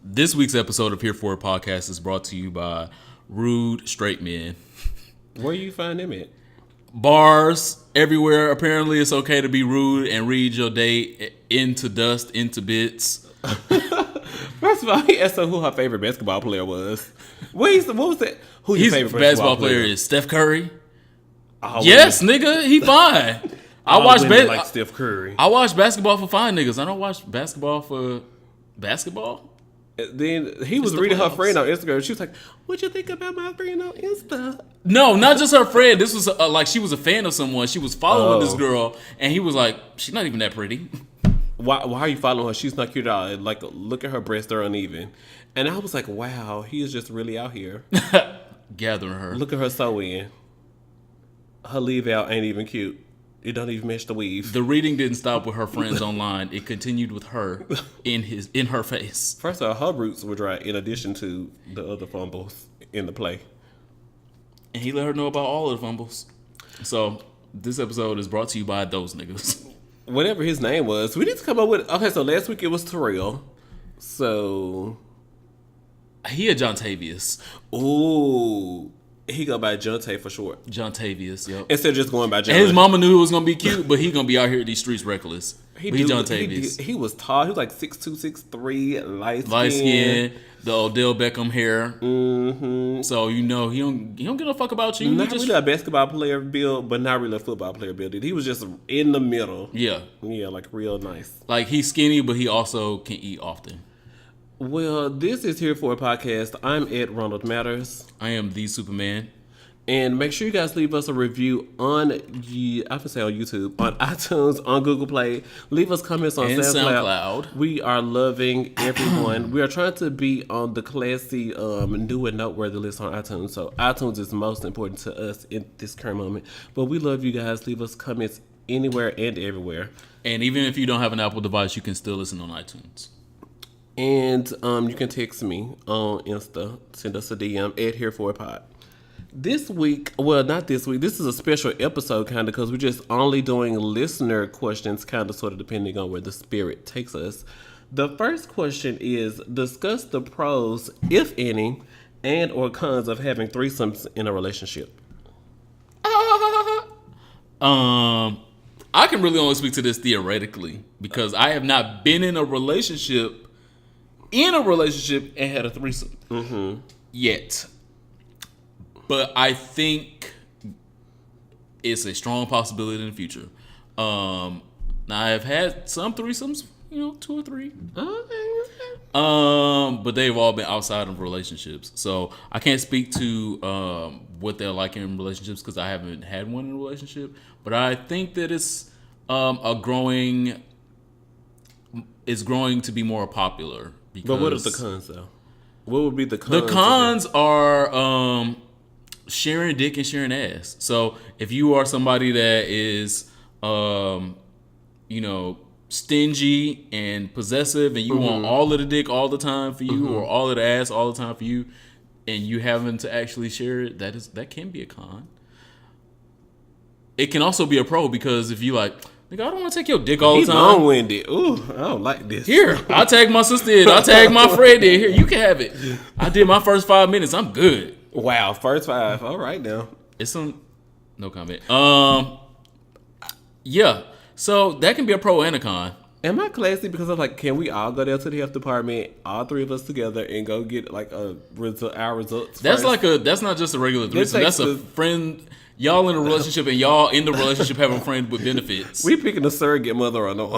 This week's episode of Here For It Podcast is brought to you by Rude Straight Men. Where you find them at? Bars everywhere. Apparently, it's okay to be rude and read your date into dust, into bits. First of all, he asked her who her favorite basketball player was. What was that? Who your favorite basketball player is? Steph Curry. Oh, yes, nigga, he fine. I watch like Steph Curry. I watch basketball for fine niggas. I don't watch basketball for basketball. Then he was reading her friend on Instagram. She was like, "What you think about my friend on Insta?" No, not just her friend. This was like she was a fan of someone. She was following this girl, and he was like, "She's not even that pretty." Why are you following her? She's not cute at all. Like, look at her breasts; they're uneven. And I was like, "Wow, he is just really out here gathering her." Look at her sew in. Her leave out ain't even cute. It don't even match the weave. The reading didn't stop with her friends online. It continued with her in her face. First of all, her roots were dry in addition to the other fumbles in the play. And he let her know about all of the fumbles. So this episode is brought to you by those niggas. Whatever his name was. We need to come up with... Okay, so last week it was Terrell. So... He had John Tavius. Ooh... He go by Jonte for short. John Tavius, yep. Instead of just going by John. And his mama knew it was going to be cute, but he going to be out here in these streets reckless. He's John Tavius. He was tall. He was like 6'2", 6'3", light skin, the Odell Beckham hair. Mm-hmm. So, you know, he don't give a fuck about you. Not really a basketball player build, but not really a football player build. He was just in the middle. Yeah. Yeah, like real nice. Like, he's skinny, but he also can eat often. Well, this is Here For a Podcast. I'm Ed Ronald Matters. I am the Superman. And make sure you guys leave us a review on, I would say on YouTube, on iTunes, on Google Play. Leave us comments on SoundCloud. We are loving everyone. We are trying to be on the classy, new and noteworthy list on iTunes. So iTunes is most important to us in this current moment. But we love you guys. Leave us comments anywhere and everywhere. And even if you don't have an Apple device, you can still listen on iTunes. And you can text me on Insta. Send us a DM at Here For a Pod. This week, well, not this week. This is a special episode, kind of, because we're just only doing listener questions, kind of, sort of, depending on where the spirit takes us. The first question is, discuss the pros, if any, and or cons of having threesomes in a relationship. I can really only speak to this theoretically, because I have not been in a relationship and had a threesome yet. But I think it's a strong possibility in the future. Now, I've had some threesomes, 2 or 3. Okay. But they've all been outside of relationships. So I can't speak to what they're like in relationships because I haven't had one in a relationship. But I think that it's growing to be more popular. Because But what are the cons, though? What would be the cons? The cons are sharing dick and sharing ass. So if you are somebody that is, stingy and possessive, and you want all of the dick all the time for you, or all of the ass all the time for you, and you having to actually share it, that can be a con. It can also be a pro because if you like, nigga, I don't want to take your dick all the time. Long-winded. Ooh, I don't like this. Here, I'll tag my sister in. I'll tag my friend in. Here, you can have it. I did my first 5 minutes. I'm good. Wow, first 5. All right now. It's no comment. Yeah. So that can be a pro and a con. Am I classy because I'm like, can we all go down to the health department, all 3 of us together, and go get like our results? That's first? That's not just a regular threesome. That's a friend. Y'all in a relationship and y'all in the relationship have a friend with benefits. We picking a surrogate mother or no?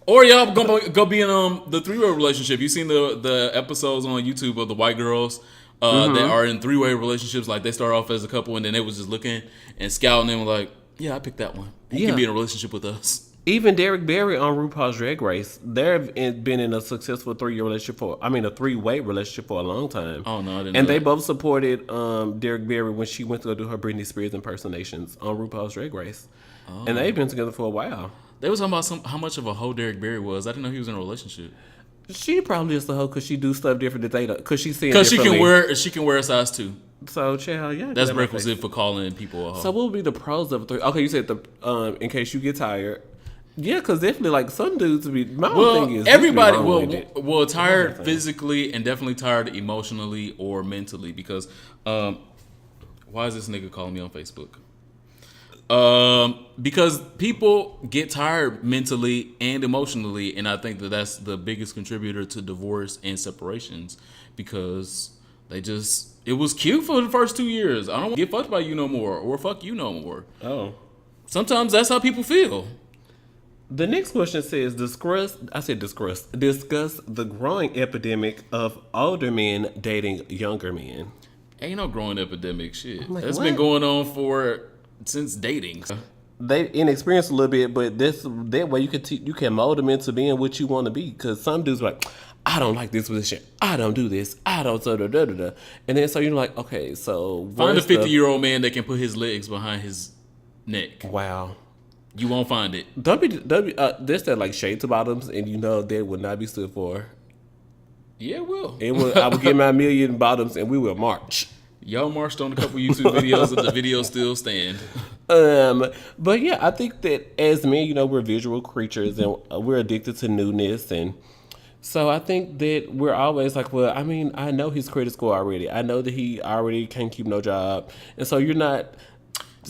Or y'all go be in the 3-way relationship. You seen the episodes on YouTube of the white girls that are in 3-way relationships? Like they start off as a couple and then they was just looking and scouting and were like, yeah, I picked that one. He can be in a relationship with us. Even Derek Barry on RuPaul's Drag Race, they've been in a successful 3-way relationship for a long time. Oh no, I didn't. And they both supported Derek Barry when she went to go do her Britney Spears impersonations on RuPaul's Drag Race, and they've been together for a while. They was talking about how much of a hoe Derek Barry was. I didn't know he was in a relationship. She probably is a hoe because she do stuff different that they don't. Because she can wear a size 2. So, child, yeah. That's requisite for calling people a hoe. So, what would be the pros of a 3? Okay, you said in case you get tired. Yeah, because definitely, like, some dudes be. My Well, own thing is everybody well, tired physically and definitely tired emotionally or mentally because why is this nigga calling me on Facebook? Because people get tired mentally and emotionally, and I think that that's the biggest contributor to divorce and separations because it was cute for the first 2 years. I don't want to get fucked by you no more or fuck you no more. Oh. Sometimes that's how people feel. The next question says, discuss the growing epidemic of older men dating younger men. Ain't no growing epidemic shit. Like, That's what? been going on since dating. They inexperienced a little bit, but that way you can mold them into being what you want to be. Because some dudes are like, I don't like this position. I don't do this. I don't da da da da. And then so you're like, okay, so Find a 50-year-old man that can put his legs behind his neck. Wow. You won't find it. There's that like shade to bottoms, and you know that would not be stood for. Yeah, it will. I would get my million bottoms, and we will march. Y'all marched on a couple YouTube videos, and the videos still stand. But yeah, I think that as men, you know, we're visual creatures, and we're addicted to newness, and so I think that we're always like, well, I mean, I know his credit score already. I know that he already can't keep no job, and so you're not.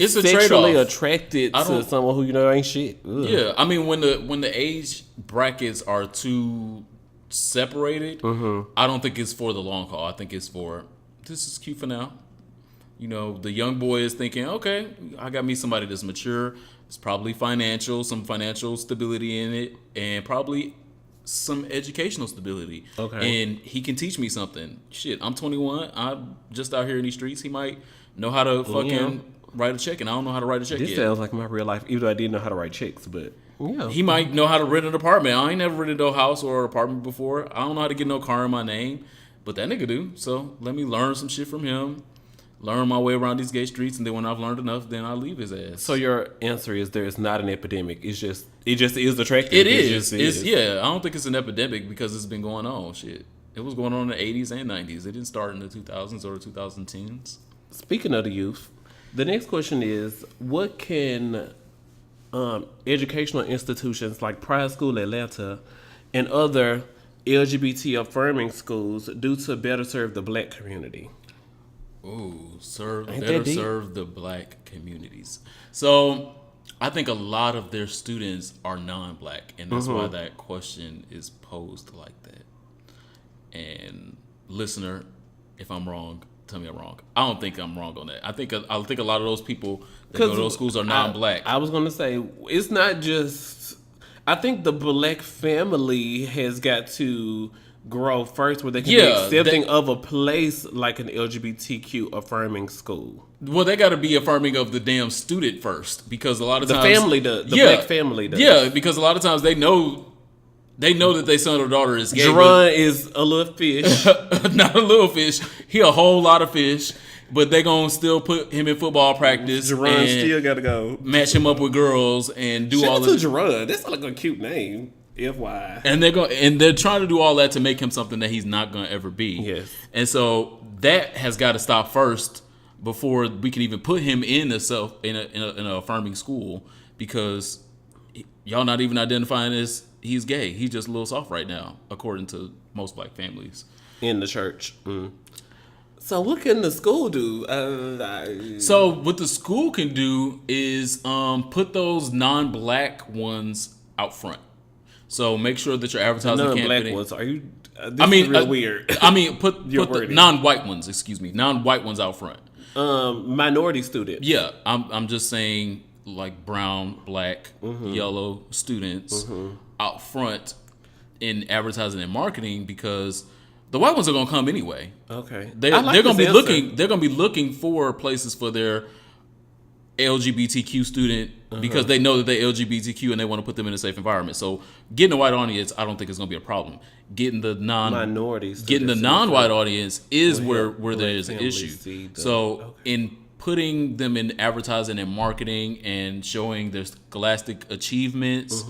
It's a sexually trade-off. attracted to someone who you know ain't shit. Ugh. Yeah, I mean when the age brackets are too separated, I don't think it's for the long haul. I think it's for this is cute for now. You know, the young boy is thinking, okay, I got me somebody that's mature. It's probably some financial stability in it, and probably some educational stability. Okay, and he can teach me something. Shit, I'm 21. I'm just out here in these streets. He might know how to fucking. Write a check, and I don't know how to write a check yet. This sounds like my real life, even though I didn't know how to write checks, but yeah. He might know how to rent an apartment. I ain't never rented no house or apartment before. I don't know how to get no car in my name, but that nigga do. So let me learn some shit from him, learn my way around these gay streets, and then when I've learned enough, then I'll leave his ass. So your answer is there is not an epidemic. It just is attractive. It is. Yeah, I don't think it's an epidemic because it's been going on. Shit. It was going on in the 80s and 90s. It didn't start in the 2000s or 2010s. Speaking of the youth, the next question is, what can educational institutions like Pride School Atlanta and other LGBT affirming schools do to better serve the black community? Ooh, serve the black communities. So I think a lot of their students are non-black, and that's why that question is posed like that. And listener, if I'm wrong, tell me I'm wrong. I don't think I'm wrong on that. I think a lot of those people that go to those schools are non-black. I was gonna say it's not just. I think the black family has got to grow first, where they can be accepting of a place like an LGBTQ affirming school. Well, they got to be affirming of the damn student first, because a lot of times the black family does. Yeah, because a lot of times they know that their son or daughter is gay. Jerron is a little fish. Not a little fish. He a whole lot of fish. But they gonna still put him in football practice. Jerron still gotta go. Match him up with girls and do all of that. Jerron. That's like a cute name. FY. And they're trying to do all that to make him something that he's not gonna ever be. Yes. And so that has got to stop first before we can even put him in an affirming school, because y'all not even identifying as he's gay. He's just a little soft right now, according to most black families. In the church. So what can the school do? So what the school can do is put those non-black ones out front. So make sure that your advertising non-black campaign. ones. Are you? This is real weird. I mean, put the non-white ones. Excuse me, non-white ones out front. Minority students. Yeah, I'm just saying, like brown, black, yellow students out front in advertising and marketing, because the white ones are gonna come anyway. Okay, they're gonna be looking. They're gonna be looking for places for their LGBTQ student because they know that they're LGBTQ and they want to put them in a safe environment. So getting a white audience, I don't think is gonna be a problem. Getting the non-white audience is where there is an issue. So in putting them in advertising and marketing and showing their scholastic achievements,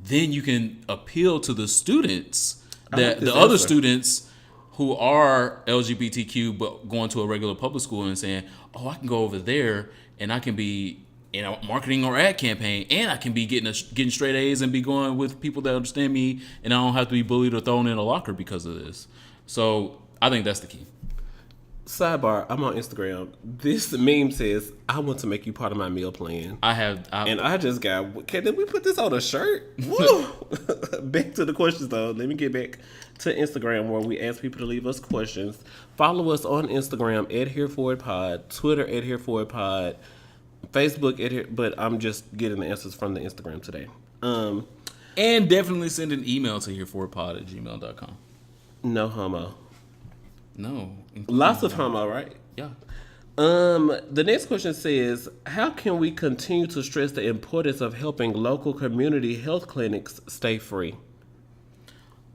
then you can appeal to the students, the other students who are LGBTQ but going to a regular public school and saying, oh, I can go over there and I can be in a marketing or ad campaign, and I can be getting straight A's and be going with people that understand me, and I don't have to be bullied or thrown in a locker because of this. So I think that's the key. Sidebar, I'm on Instagram. This meme says, I want to make you part of my meal plan. And I just got, did we put this on a shirt? Woo! Back to the questions though. Let me get back to Instagram where we ask people to leave us questions. Follow us on Instagram @HereForItPod, Twitter @HereForItPod, Facebook but I'm just getting the answers from the Instagram today. And definitely send an email to hereforpod@gmail.com. No homo. No. Lots of homo, right? Yeah. The next question says, how can we continue to stress the importance of helping local community health clinics stay free?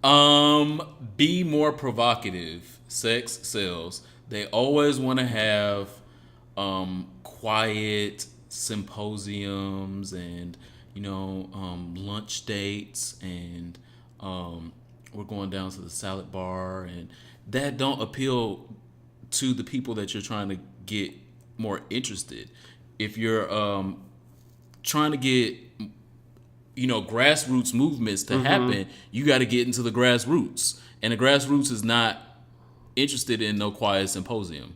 Be more provocative. Sex sells. They always want to have quiet symposiums and lunch dates and we're going down to the salad bar, and that don't appeal to the people that you're trying to get more interested. If you're trying to get grassroots movements to happen, you got to get into the grassroots, and the grassroots is not interested in no quiet symposium.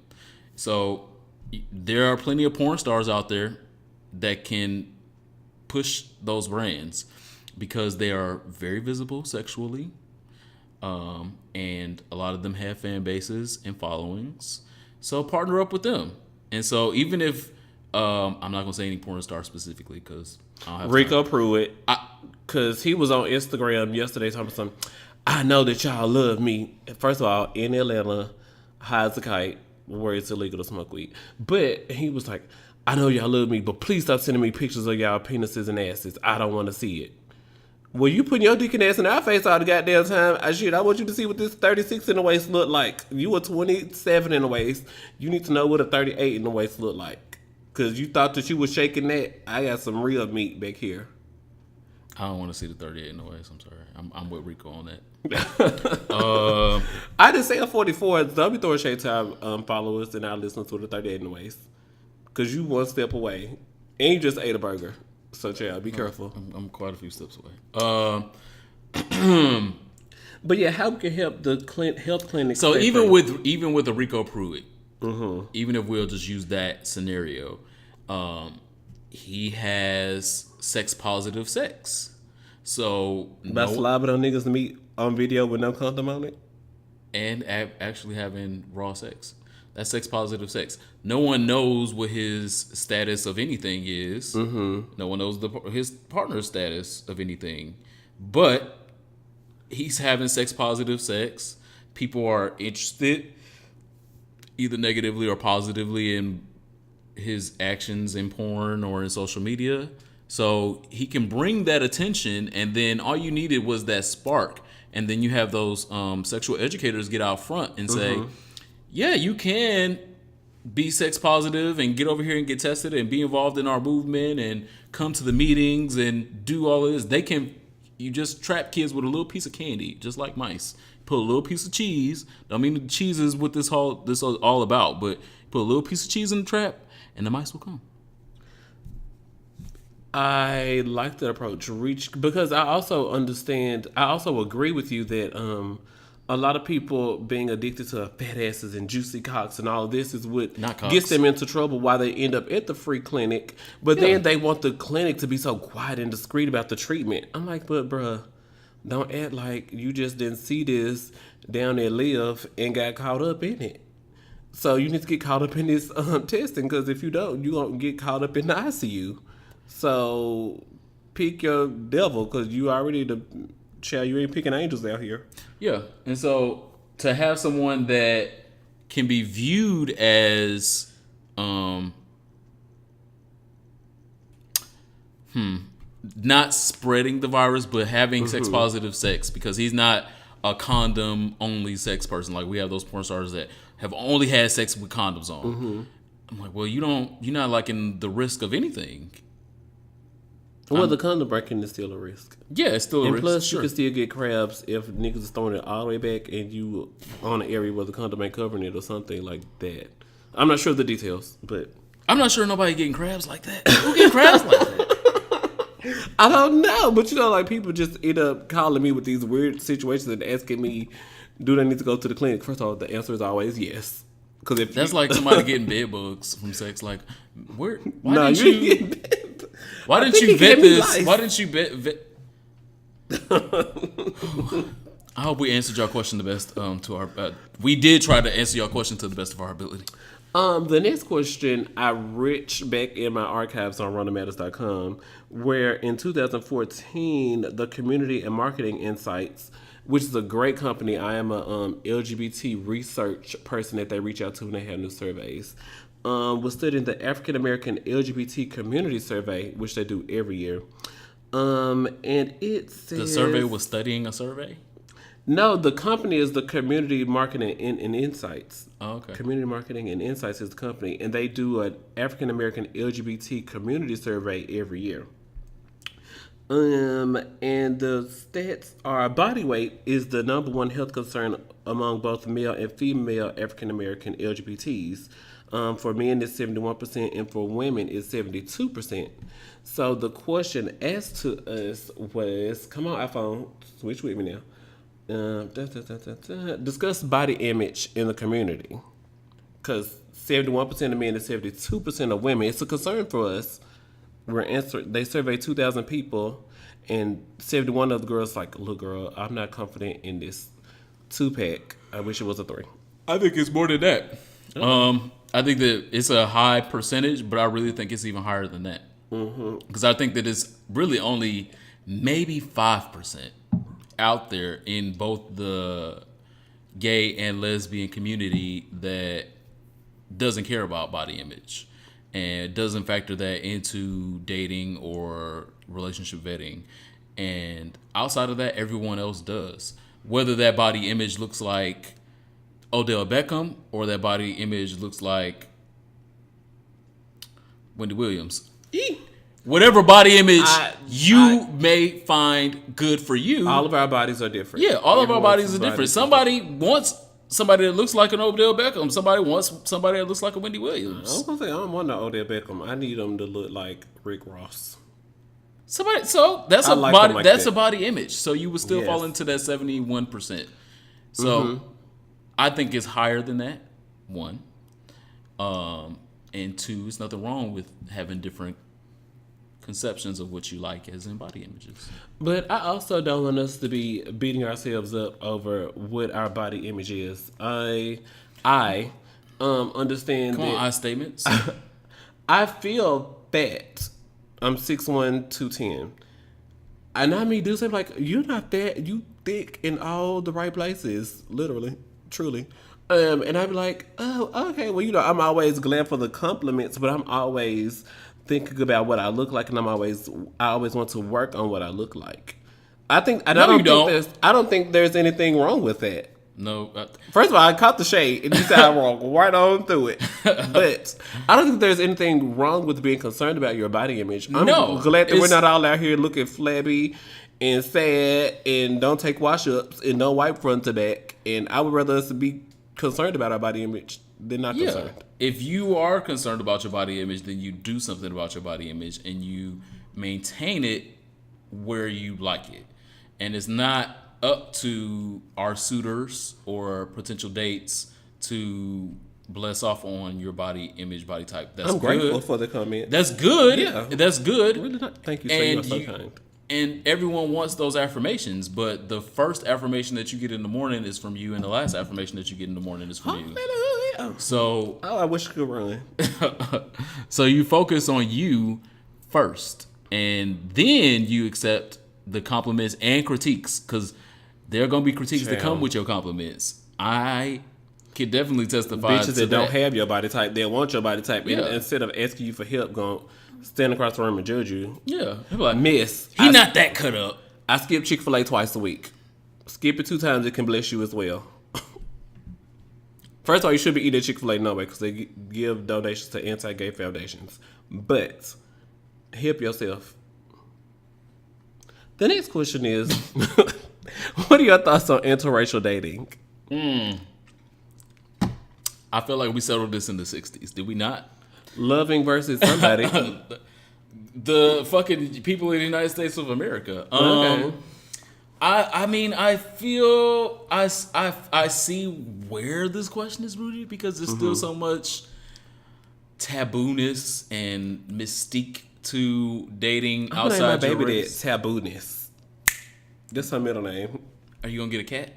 So there are plenty of porn stars out there that can push those brands because they are very visible sexually. And a lot of them have fan bases and followings. So partner up with them. And so even if I'm not going to say any porn star specifically because I don't have Rico Pruitt, because he was on Instagram yesterday talking something. I know that y'all love me. First of all, in Atlanta, high as a kite, where it's illegal to smoke weed. But he was like, I know y'all love me, but please stop sending me pictures of y'all penises and asses. I don't want to see it. Well, you putting your dick and ass in our face all the goddamn time. I want you to see what this 36 in the waist look like. You a 27 in the waist. You need to know what a 38 in the waist look like. Because you thought that you was shaking that. I got some real meat back here. I don't want to see the 38 in the waist. I'm sorry. I'm with Rico on that. I didn't say a 44. Don't be throwing shade to our followers and our listeners with a 38 in the waist. Because you one step away. And you just ate a burger. So, child, be careful. I'm quite a few steps away. But yeah, how can help the health clinic? So even with a Rico Pruitt, even if we'll just use that scenario, he has sex positive sex. So slobbing on niggas to meet on video with no condom on it, and actually having raw sex. That's sex positive sex. No one knows what his status of anything is. No one knows his partner's status of anything. But he's having sex positive sex. People are interested, either negatively or positively, in his actions in porn or in social media. So he can bring that attention, and then all you needed was that spark. And then you have those sexual educators get out front and say, yeah, you can be sex positive and get over here and get tested and be involved in our movement and come to the meetings and do all of this. You just trap kids with a little piece of candy, just like mice. Put a little piece of cheese. Don't mean the cheese is what this is all about, but put a little piece of cheese in the trap and the mice will come. I like that approach, because I also agree with you that a lot of people being addicted to fat asses and juicy cocks and all of this is what gets them into trouble while they end up at the free clinic. But then they want the clinic to be so quiet and discreet about the treatment. I'm like, but bruh, don't act like you just didn't see this down there live and got caught up in it. So you need to get caught up in this testing, because if you don't, you're going to get caught up in the ICU. So pick your devil, because you already you ain't picking angels out here. Yeah. And so to have someone that can be viewed as not spreading the virus, but having sex positive sex, because he's not a condom only sex person. Like we have those porn stars that have only had sex with condoms on. I'm like, well, you're not liking the risk of anything. Well, the condom breaking is still a risk. Yeah, it's still a risk. And plus, you can still get crabs if niggas is throwing it all the way back and you on an area where the condom ain't covering it or something like that. I'm not sure of the details, but I'm not sure nobody getting crabs like that. Who getting crabs like that? I don't know, but like people just end up calling me with these weird situations and asking me, do they need to go to the clinic? First of all, the answer is always yes. Because if that's like somebody getting bed bugs from sex, like why didn't you vet this? Why didn't you vet? I hope we answered your question the best. We did try to answer your question to the best of our ability. The next question I reached back in my archives on rondomatters.com, where in 2014, the Community and Marketing Insights, which is a great company. I am a LGBT research person that they reach out to when they have new surveys. Was studying the African American LGBT community survey, which they do every year. And it says the survey was studying a survey. No, the company is the Community Marketing and Insights. Oh, okay. Community Marketing and Insights is the company, and they do an African American LGBT community survey every year. And the stats are body weight is the number one health concern among both male and female African American LGBTs. For men, it's 71%, and for women, it's 72%. So the question asked to us was, come on, iPhone, switch with me now. Discuss body image in the community. Because 71% of men and 72% of women, it's a concern for us. They surveyed 2,000 people, and 71 of the girls like, look, girl, I'm not confident in this 2-pack. I wish it was a 3. I think it's more than that. I think that it's a high percentage, but I really think it's even higher than that. Because I think that it's really only maybe 5% out there in both the gay and lesbian community that doesn't care about body image and doesn't factor that into dating or relationship vetting. And outside of that, everyone else does. Whether that body image looks like Odell Beckham or that body image looks like Wendy Williams. Whatever body image you may find good for you. All of our bodies are different. Yeah, all of our bodies are different. Somebody wants somebody that looks like an Odell Beckham. Somebody wants somebody that looks like a Wendy Williams. I was gonna say I don't want no Odell Beckham. I need them to look like Rick Ross. So that's a body. Like that's a body image. So you would still fall into that 71%. So I think it's higher than that. 1, and 2, there's nothing wrong with having different conceptions of what you like as in body images. But I also don't want us to be beating ourselves up over what our body image is. I understand. Come on, I statements. I feel fat. I'm 6'1", 210. And I mean, dudes say like, you're not fat, you thick in all the right places, literally, truly. And I'd be like, oh, okay. Well, I'm always glad for the compliments, but I'm always thinking about what I look like, and I always want to work on what I look like. I don't think there's anything wrong with that. No. First of all, I caught the shade, and you said I walked right on through it. But I don't think there's anything wrong with being concerned about your body image. I'm glad that we're not all out here looking flabby and sad and don't take wash-ups and don't wipe front to back. And I would rather us be concerned about our body image than not concerned. If you are concerned about your body image, then you do something about your body image and you maintain it where you like it. And it's not up to our suitors or potential dates to bless off on your body image, body type. That's good. I'm grateful for the comment. That's good. Yeah. That's good. Really not. Thank you, sir. You're so kind. And everyone wants those affirmations, but the first affirmation that you get in the morning is from you, and the last affirmation that you get in the morning is from you. So, I wish I could run. So you focus on you first, and then you accept the compliments and critiques, because there are going to be critiques that come with your compliments. I can definitely testify Bitches that don't have your body type, they want your body type. Yeah. Instead of asking you for help, going stand across the room and judge you. Yeah. Like, Miss, he not that cut up. I skip Chick-fil-A twice a week. Skip it 2 times, it can bless you as well. First of all, you should be eating Chick-fil-A no way, because they give donations to anti-gay foundations. But help yourself. The next question is, what are your thoughts on interracial dating? I feel like we settled this in the 60s. Did we not? Loving versus somebody. The fucking people in the United States of America. Okay. I mean, I feel I see where this question is rooted because there's still so much tabooness and mystique to dating I'm gonna outside name your my baby race. that tabooness. That's her middle name. Are you gonna get a cat?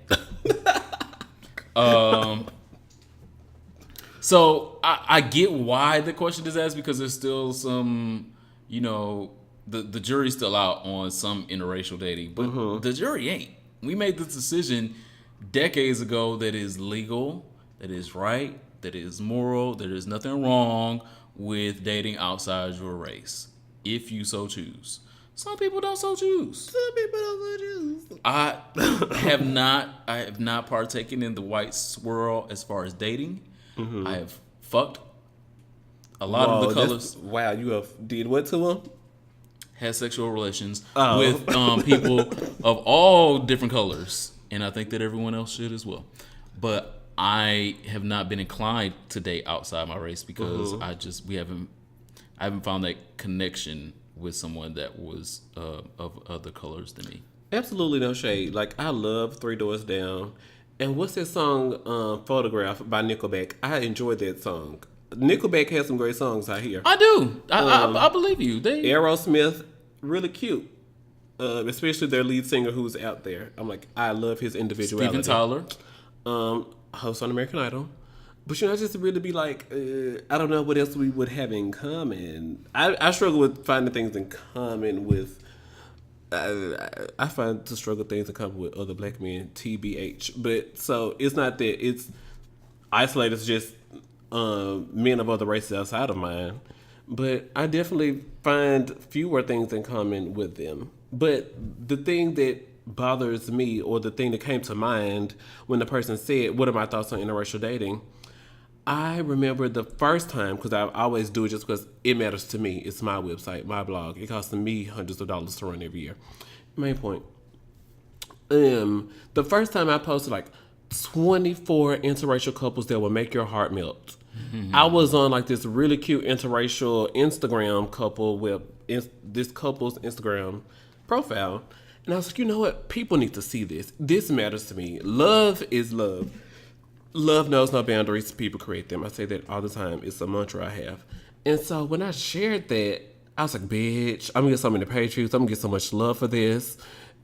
So I get why the question is asked because there's still some, the jury's still out on some interracial dating, but the jury ain't. We made this decision decades ago that is legal, that is right, that is moral, there is nothing wrong with dating outside your race, if you so choose. Some people don't so choose. Some people don't so choose. I have not partaken in the white swirl as far as dating. I have fucked a lot of the colors. Wow, you have did what to them? Had sexual relations with people of all different colors, and I think that everyone else should as well. But I have not been inclined to date outside my race because I haven't found that connection with someone that was of other colors than me. Absolutely no shade. Like, I love Three Doors Down. And what's that song, Photograph by Nickelback? I enjoyed that song. Nickelback has some great songs out here. I do. I believe you. Aerosmith, really cute. Especially their lead singer who's out there. I'm like, I love his individuality. Steven Tyler. Host on American Idol. But I just really be like, I don't know what else we would have in common. I struggle with finding things in common with. I find to struggle things in common with other black men, TBH. But so it's not that it's isolated to just men of other races outside of mine. But I definitely find fewer things in common with them. But the thing that bothers me, or the thing that came to mind when the person said, "What are my thoughts on interracial dating?" I remember the first time, because I always do it just because it matters to me. It's my website, my blog. It costs me hundreds of dollars to run every year. Main point. The first time I posted like 24 interracial couples that will make your heart melt. I was on like this really cute interracial Instagram couple with this couple's Instagram profile. And I was like, you know what? People need to see this. This matters to me. Love is love. Love knows no boundaries. People create them. I say that all the time. It's a mantra I have. And so when I shared that, I was like, bitch, I'm going to get so many page views. I'm going to get so much love for this.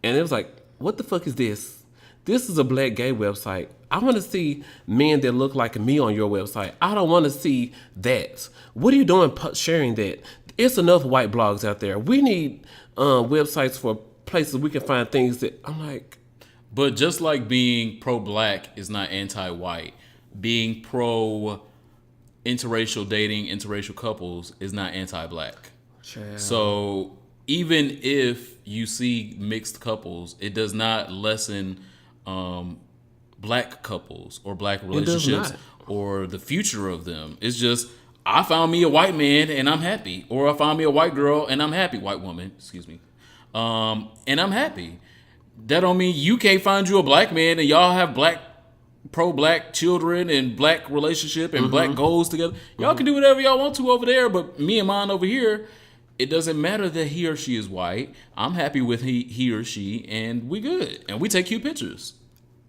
And it was like, what the fuck is this? This is a black gay website. I want to see men that look like me on your website. I don't want to see that. What are you doing sharing that? It's enough white blogs out there. We need websites for places we can find things that I'm like. But just like being pro-black is not anti-white, being pro-interracial dating, interracial couples is not anti-black. Child. So even if you see mixed couples, it does not lessen black couples or black relationships or the future of them. It's just, I found me a white man and I'm happy. Or I found me a white girl and I'm happy. White woman, excuse me. And I'm happy. That don't mean you can't find you a black man and y'all have pro-black children and black relationship and black goals together. Y'all can do whatever y'all want to over there, but me and mine over here, it doesn't matter that he or she is white. I'm happy with he or she, and we good. And we take cute pictures.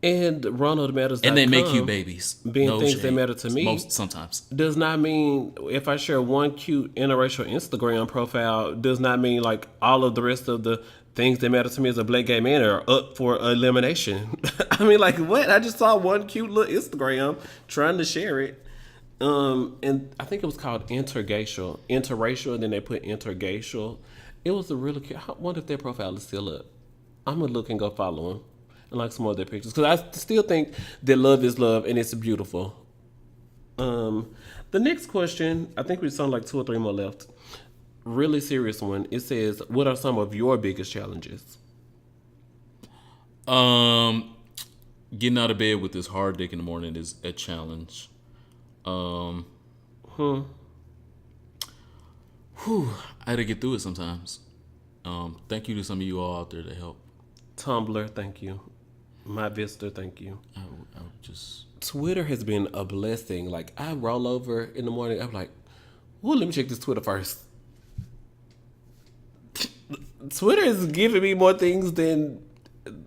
And RonaldMatters.com, and they make cute babies. Being no things shade. That matter to me. Sometimes. Does not mean if I share one cute interracial Instagram profile, does not mean like all of the rest of the things that matter to me as a black gay man are up for elimination. I mean, like, what? I just saw one cute little Instagram trying to share it. And I think it was called interracial, and then they put interracial. It was a really cute. I wonder if their profile is still up. I'm going to look and go follow them and like some more of their pictures. Because I still think that love is love and it's beautiful. The next question, I think we just on like 2 or 3 more left. Really serious one. It says, what are some of your biggest challenges? Getting out of bed with this hard dick in the morning is a challenge. I had to get through it sometimes. Thank you to some of you all out there that help. Tumblr, thank you. My Vista, thank you. I would just... Twitter has been a blessing. Like, I roll over in the morning, I'm like, Well, let me check this Twitter first. Twitter is giving me more things than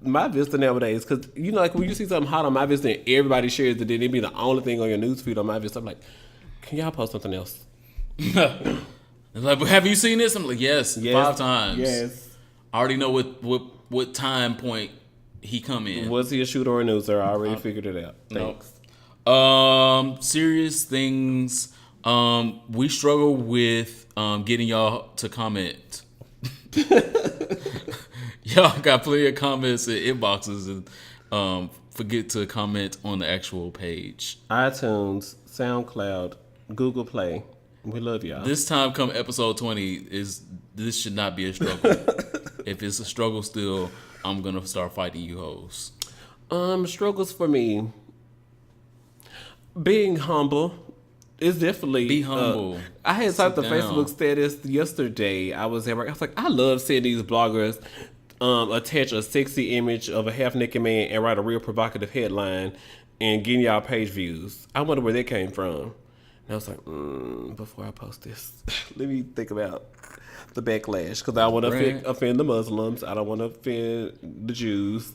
my Vista nowadays. Because, you know, like when you see something hot on my Vista and everybody shares it, then it'd be the only thing on your newsfeed on my Vista. I'm like, can y'all post something else? Like, have you seen this? I'm like, yes, 5 times. Yes. I already know what time point he come in. Was he a shooter or a loser? I already figured it out. Thanks. Serious things. We struggle with getting y'all to comment. Y'all got plenty of comments and inboxes, and forget to comment on the actual page. iTunes, SoundCloud, Google Play. We love y'all. This time come episode 20 this should not be a struggle. If it's a struggle still, I'm gonna start fighting you hoes. Struggles for me. Being humble is definitely Be humble. I had typed the down. Facebook status yesterday. I was at work. I was like, I love seeing these bloggers attach a sexy image of a half naked man and write a real provocative headline and getting y'all page views. I wonder where that came from. And I was like, before I post this, let me think about the backlash, because I want to offend the Muslims. I don't want to offend the Jews.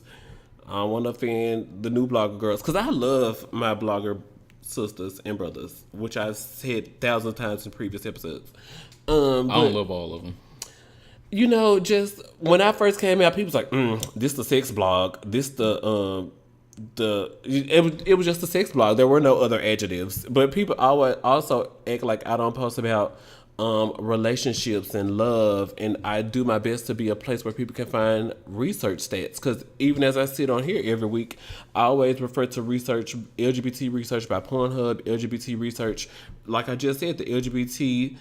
I don't want to offend the new blogger girls, because I love my blogger sisters and brothers, which I've said thousands of times in previous episodes. I don't love all of them. You know, just when I first came out, people was like, this the sex blog. This it was just a sex blog. There were no other adjectives. But people always also act like I don't post about relationships and love, and I do my best to be a place where people can find research stats. Because even as I sit on here every week, I always refer to research, LGBT research by Pornhub, LGBT research, like I just said, the LGBT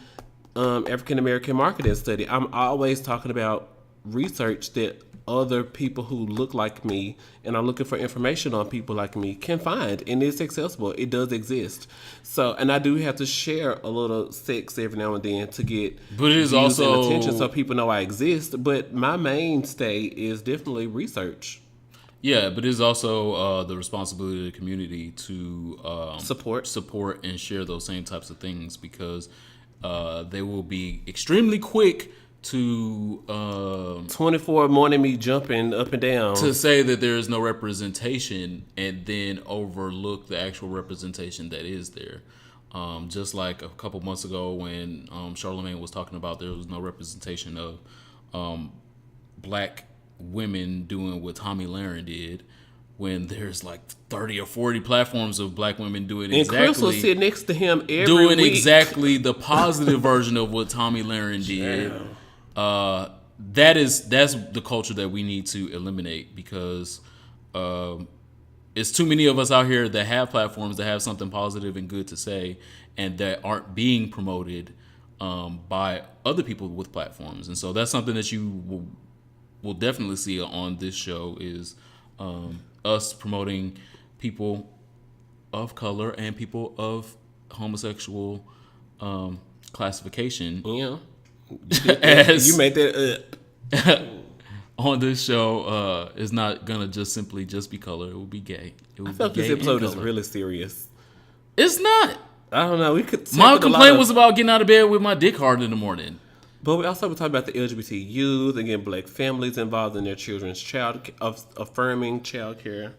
African American marketing study. I'm always talking about research that other people who look like me and are looking for information on people like me can find, and it's accessible. It does exist. So, and I do have to share a little sex every now and then to get but it is views also and attention so people know I exist. But my mainstay is definitely research. Yeah, but it's also the responsibility of the community to support and share those same types of things, because they will be extremely quick to 24 morning me jumping up and down to say that there is no representation and then overlook the actual representation that is there. Just like a couple months ago when Charlamagne was talking about there was no representation of black women doing what Tommy Lahren did, when there's like 30 or 40 platforms of black women doing exactly. And Chris will sit next to him every doing week. exactly the positive version of what Tommy Lahren did. That's the culture that we need to eliminate, because it's too many of us out here that have platforms that have something positive and good to say, and that aren't being promoted by other people with platforms. And so that's something that you will definitely see on this show is us promoting people of color and people of homosexual classification. Yeah. As you made that up. On this show is not gonna just simply be color. It will be gay. I felt this episode is really serious. It's not. I don't know. We could. My complaint was about getting out of bed with my dick hard in the morning. But we also were talking about the LGBT youth and getting black families involved in their children's affirming child care,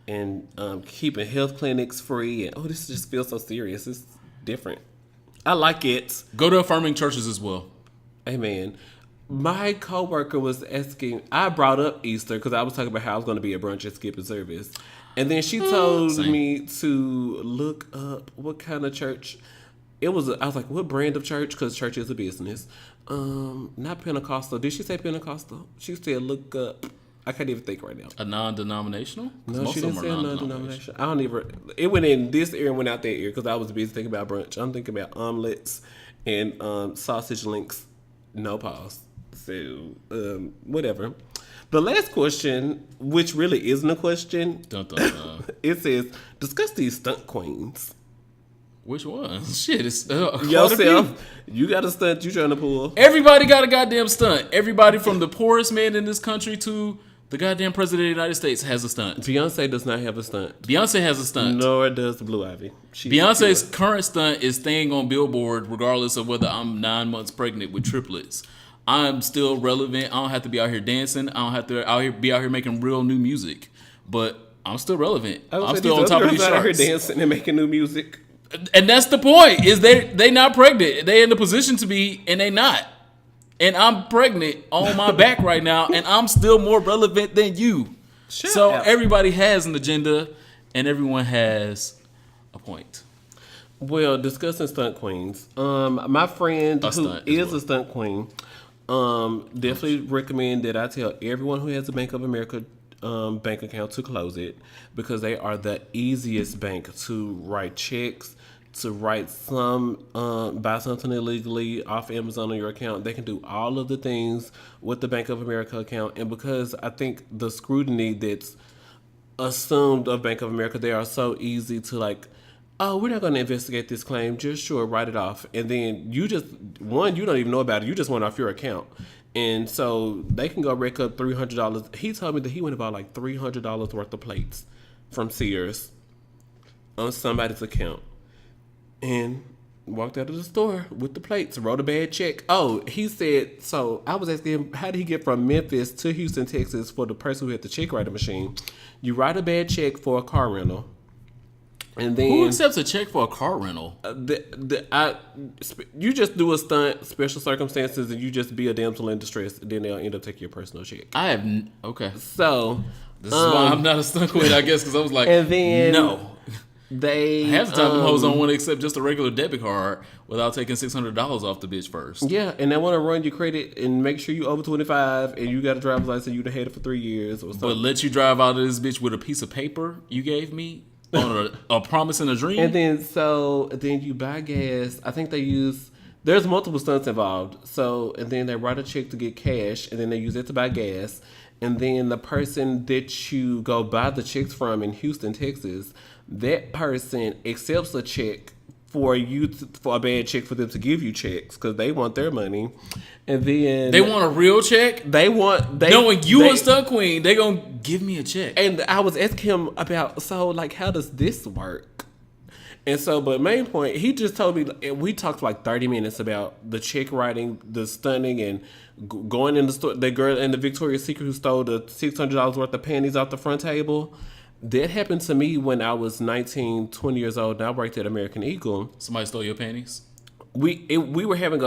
and keeping health clinics free. And this just feels so serious. It's different. I like it. Go to affirming churches as well. Amen. My coworker was asking. I brought up Easter because I was talking about how I was going to be at brunch at Skipping Service, and then she told me to look up what kind of church. I was like, what brand of church? Because church is a business. Not Pentecostal. Did she say Pentecostal? She said look up. I can't even think right now. A non-denominational? No, she didn't say a non-denominational. I don't even. It went in this ear and went out that ear because I was busy thinking about brunch. I'm thinking about omelets and sausage links. No pause. So whatever. The last question, which really isn't a question, dun, dun, dun. It says discuss these stunt queens. Which one? Shit, it's yourself. You got a stunt you trying to pull. Everybody got a goddamn stunt. Everybody from the poorest man in this country to The goddamn president of the United States has a stunt. Beyonce does not have a stunt. Beyonce has a stunt. Nor does Blue Ivy. Beyonce's current stunt is staying on Billboard regardless of whether I'm 9 months pregnant with triplets. I'm still relevant. I don't have to be out here dancing. I don't have to be out here making real new music. But I'm still relevant. I'm still on top of these charts. Out here dancing and making new music. And that's the point, is they not pregnant. They in the position to be, and they not. And I'm pregnant on my back right now, and I'm still more relevant than you. So everybody has an agenda, and everyone has a point. Well, discussing stunt queens. My friend who is a stunt queen, definitely recommend that I tell everyone who has a Bank of America bank account to close it, because they are the easiest bank to write checks, to write buy something illegally off Amazon on your account. They can do all of the things with the Bank of America account. And because I think the scrutiny that's assumed of Bank of America, they are so easy to like, oh, we're not going to investigate this claim. Just sure, write it off. And then you don't even know about it. You just went off your account. And so they can go rake up $300. He told me that he went about like $300 worth of plates from Sears on somebody's account. And walked out of the store with the plates, wrote a bad check. Oh, he said, so I was asking him, how did he get from Memphis to Houston, Texas for the person who had the check writer machine? You write a bad check for a car rental. And then who accepts a check for a car rental? You just do a stunt, special circumstances, and you just be a damsel in distress, and then they'll end up taking your personal check. Okay. So this is why I'm not a stunt queen, I guess, because I was like, and then no. Half the time, them hoes don't want to accept just a regular debit card without taking $600 off the bitch first. Yeah, and they want to run your credit and make sure you over 25, and you got a driver's license, you done had it for 3 years or something. But let you drive out of this bitch with a piece of paper you gave me on a promise and a dream. And then you buy gas. I think there's multiple stunts involved. So, and then they write a check to get cash, and then they use it to buy gas. And then the person that you go buy the checks from in Houston, Texas, that person accepts a check for a bad check for them to give you checks because they want their money. And then they want a real check. Knowing you a stunt queen, they gonna give me a check. And I was asking him about, so like, how does this work? And so, but main point, he just told me, and we talked for like 30 minutes about the check writing, the stunning, and going in the store. The girl in the Victoria's Secret who stole the $600 worth of panties off the front table. That happened to me when I was 19, 20 years old, and I worked at American Eagle. Somebody stole your panties? We were having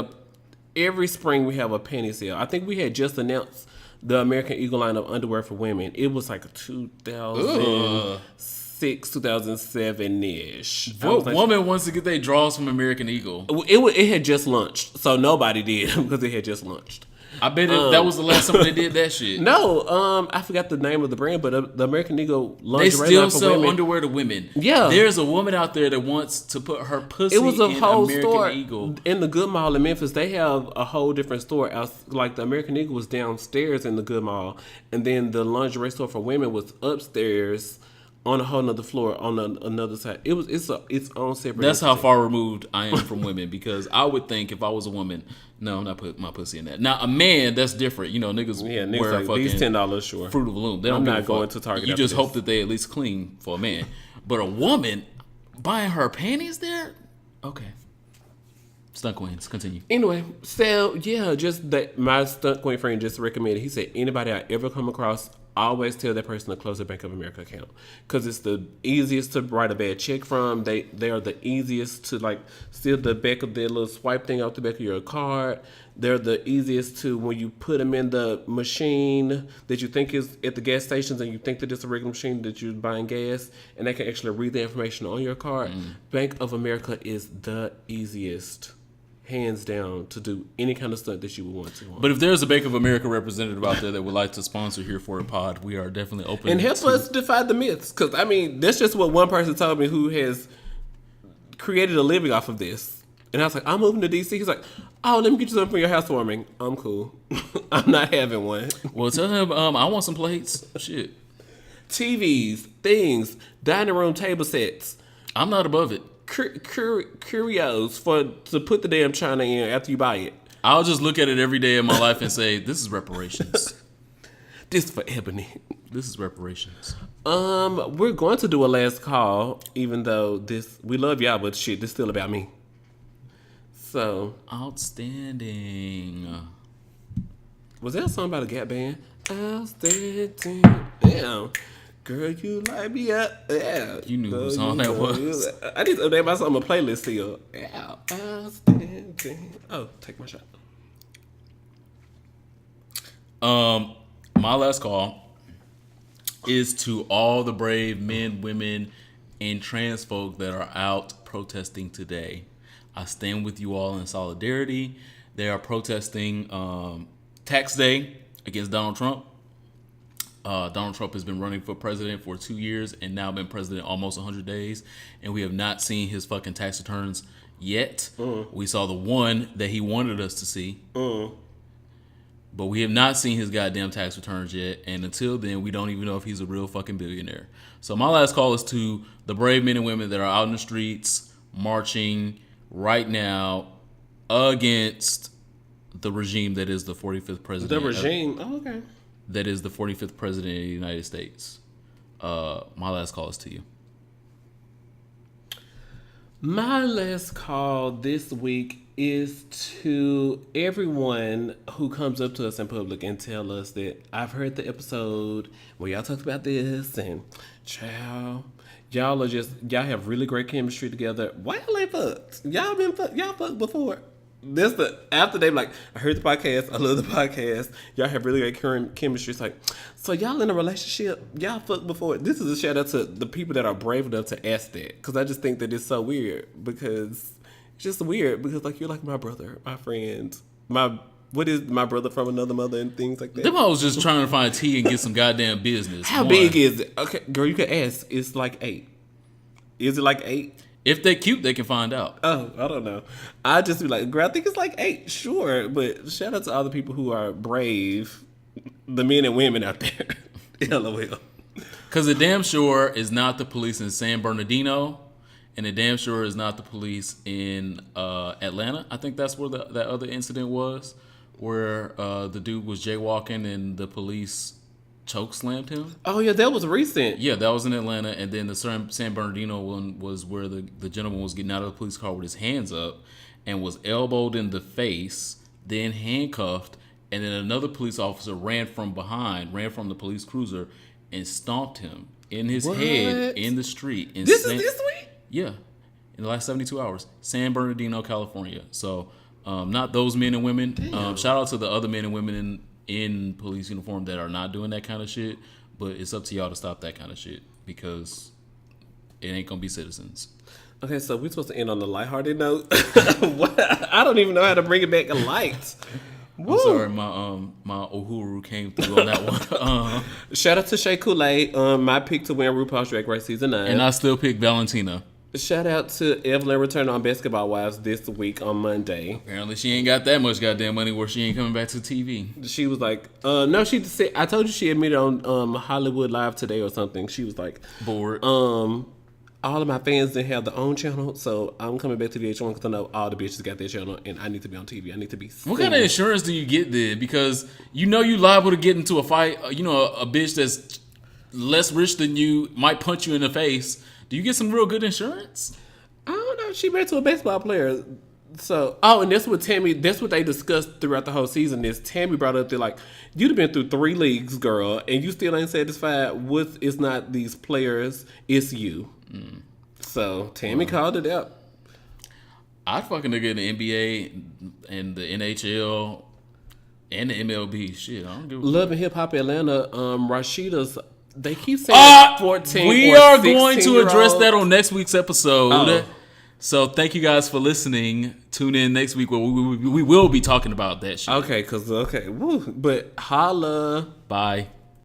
every spring we have a panty sale. I think we had just announced the American Eagle line of underwear for women. It was like 2006, 2007-ish. What woman wants to get their draws from American Eagle? It had just launched, so nobody did because it had just launched. I bet that was the last time they did that shit. No, I forgot the name of the brand, but the American Eagle lingerie they still line for sell women. Underwear to women. Yeah, there's a woman out there that wants to put her pussy. It was a in whole American store Eagle. In the Good Mall in Memphis. They have a whole different store. Like the American Eagle was downstairs in the Good Mall, and then the lingerie store for women was upstairs on a whole nother floor on another side. It's own separate. That's how far removed I am from women, because I would think if I was a woman, no, I'm not putting my pussy in that. Now a man, that's different. You know, niggas wear like, fucking these $10, sure. Fruit of the Loom. They don't I'm give not a going fuck. to Target. You just hope that they at least clean for a man. But a woman buying her panties there, okay. Stunt Queens, continue. Anyway, so yeah, just that my stunt queen friend just recommended. He said anybody I ever come across, always tell that person to close their Bank of America account, because it's the easiest to write a bad check from. They are the easiest to like steal the back of their little swipe thing off the back of your card. They're the easiest to, when you put them in the machine that you think is at the gas stations and you think that it's a regular machine that you're buying gas, and they can actually read the information on your card. Bank of America is the easiest, hands down, to do any kind of stunt that you would want to. But if there's a Bank of America representative out there that would like to sponsor Here for a Pod, we are definitely open. And help us defy the myths, because I mean, that's just what one person told me who has created a living off of this. And I was like, I'm moving to DC. He's like, oh, let me get you something for your housewarming. I'm cool. I'm not having one. Well, tell him I want some plates. Shit. TVs, things, dining room table sets. I'm not above it. Curios to put the damn china in after you buy it. I'll just look at it every day of my life and say, this is reparations. This for Ebony. This is reparations. We're going to do a last call, even though we love y'all, but shit, this is still about me. So outstanding. Was that a song about a Gap band? Outstanding. Damn. Girl, you light me up. Yeah. You knew whose song that was. I need to update my song on my playlist still. Yeah. Outstanding. Oh, take my shot. My last call is to all the brave men, women, and trans folk that are out protesting today. I stand with you all in solidarity. They are protesting tax day against Donald Trump. Donald Trump has been running for president for 2 years and now been president almost 100 days. And we have not seen his fucking tax returns yet. We saw the one that he wanted us to see. But we have not seen his goddamn tax returns yet. And until then, we don't even know if he's a real fucking billionaire. So my last call is to the brave men and women that are out in the streets marching right now against the regime that is the 45th president. The regime? Oh, okay. That is the 45th president of the United States. My last call is to you. My last call this week is to everyone who comes up to us in public and tell us that I've heard the episode where y'all talked about this and child, y'all have really great chemistry together. Why y'all ain't fucked? Y'all fucked before. After they like, I heard the podcast, I love the podcast, y'all have really great chemistry. It's like, so y'all in a relationship, y'all fucked before. This is a shout out to the people that are brave enough to ask that, because I just think that it's so weird, because it's just weird, because like, you're like my brother, my friend, what is my brother from another mother and things like that. Them I was just trying to find tea and get some goddamn business. How big is it? Okay, girl, you can ask. It's like 8. Is it like 8? If they're cute, they can find out. Oh, I don't know. I just be like, girl, I think it's like 8, sure. But shout out to all the people who are brave, the men and women out there. LOL. Because the damn sure is not the police in San Bernardino, and the damn sure is not the police in Atlanta. I think that's where that other incident was, where the dude was jaywalking and the police choke slammed him. Oh yeah, that was recent. Yeah, that was in Atlanta, and then the San Bernardino one was where the gentleman was getting out of the police car with his hands up and was elbowed in the face, then handcuffed, and then another police officer ran from the police cruiser and stomped him in his head in the street. This is this week? Yeah, in the last 72 hours, San Bernardino, California. So, not those men and women. Shout out to the other men and women in police uniform that are not doing that kind of shit, but it's up to y'all to stop that kind of shit, because it ain't gonna be citizens. Okay, so we're supposed to end on a lighthearted note. I don't even know how to bring it back light. I'm sorry, my Uhuru came through on that one. Shout out to Shea Kool-Aid, my pick to win RuPaul's Drag Race Season 9. And I still pick Valentina. Shout out to Evelyn returning on Basketball Wives this week on Monday. Apparently she ain't got that much goddamn money where she ain't coming back to TV. She was like, no, she said, I told you she admitted on Hollywood Live today or something. She was like, bored. All of my fans didn't have their own channel, so I'm coming back to VH1 because I know all the bitches got their channel, and I need to be on TV. I need to be seen. What kind of insurance do you get then? Because you liable to get into a fight. A bitch that's less rich than you might punch you in the face. Do you get some real good insurance? I don't know. She married to a baseball player. So, and that's what they discussed throughout the whole season is Tammy brought up, they're like, you'd have been through 3 leagues, girl, and you still ain't satisfied with, it's not these players, it's you. So, Tammy called it out. I'd fucking nigga in the NBA and the NHL and the MLB. Shit, I don't give a Love and Hip Hop Atlanta, Rashida's, they keep saying 14 we or are going to address that on next week's episode. Oh. So thank you guys for listening. Tune in next week where we will be talking about that shit. Okay, woo. But holla. Bye.